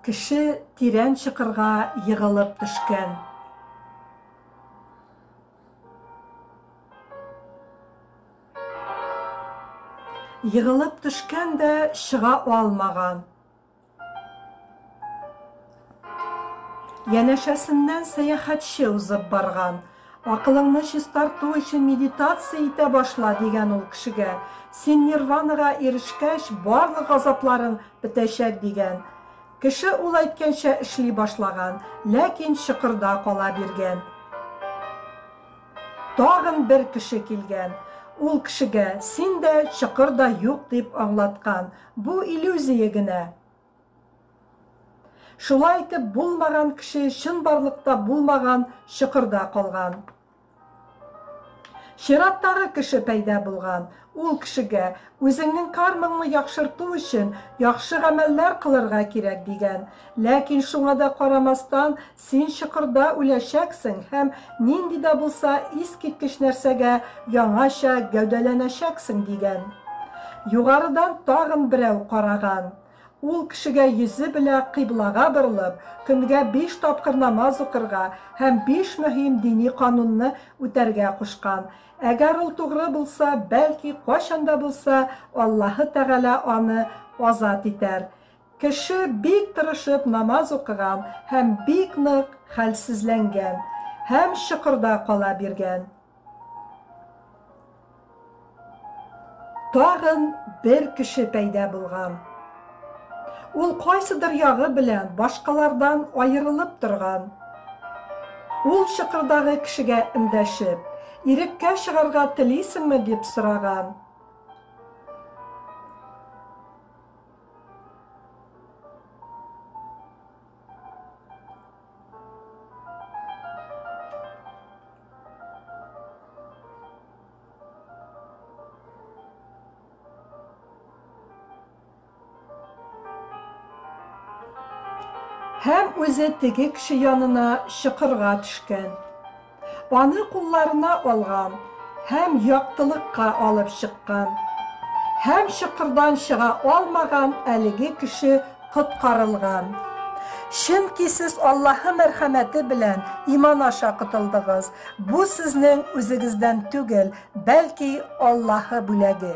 Кеше тирән чокырга егылып төшкән. Егылып төшкән дә чыга алмаган. Янәшәсеннән сәяхәтче узып барган. Акылыңны чистарту өчен медитация итә башла дигән ул кешегә. Син нирванага ирешкәч, барлык газапларың бетәчәк дигән. Кеше ул әйткәнчә эшли башлаган, ләкин чокырда кала биргән. Тагын бер кеше килгән. Ул кешегә син дә чокырда юк дип аңлаткан. Бу иллюзия генә. Шулай итеп булмаган кеше чын барлыкта булмаган чокырда калган. Чираттагы кеше пәйда булган. Ул кешегә үзеңнең кармаңны яхшырту өчен яхшы гамәлләр кылырга кирәк дигән. Ләкин шуңа да карамастан син чокырда үләчәксең һәм нинди дә булса искиткеч нәрсәгә яңача гәүдәләнәчәксең дигән. Югарыдан тагын берәү караган. Ул кешегә йөзе белә кыйблага борылып, көнгә 5 тапкыр намаз укырга һәм 5 мөһим дини канунны үтәргә кушкан. Әгәр ул тугры булса, бәлки кайчанда булса, Аллаһы Тәгалә аны азат итәр. Кеше бик тырышып намаз укыган һәм бик нык хәлсезләнгән һәм чокырда кала биргән. Тагын бер кеше пәйда булган. Ул кайсыдыр ягы белән башкалардан аерылып торган. Ул чокырдагы кешегә эндәшеп, иреккә чыгарга телисеңме дип сораган. Һәм үзе теге кеше янына чокырга төшкән. Аны кулларына алган һәм яктылыкка алып чыккан. Һәм чокырдан чыга алмаган әлеге кеше коткарылган. Чөнки сез Аллаһы мәрхәмәте белән иман аша котылдыгыз. Бу сезнең үзегездән түгел, бәлки Аллаһы бүләге.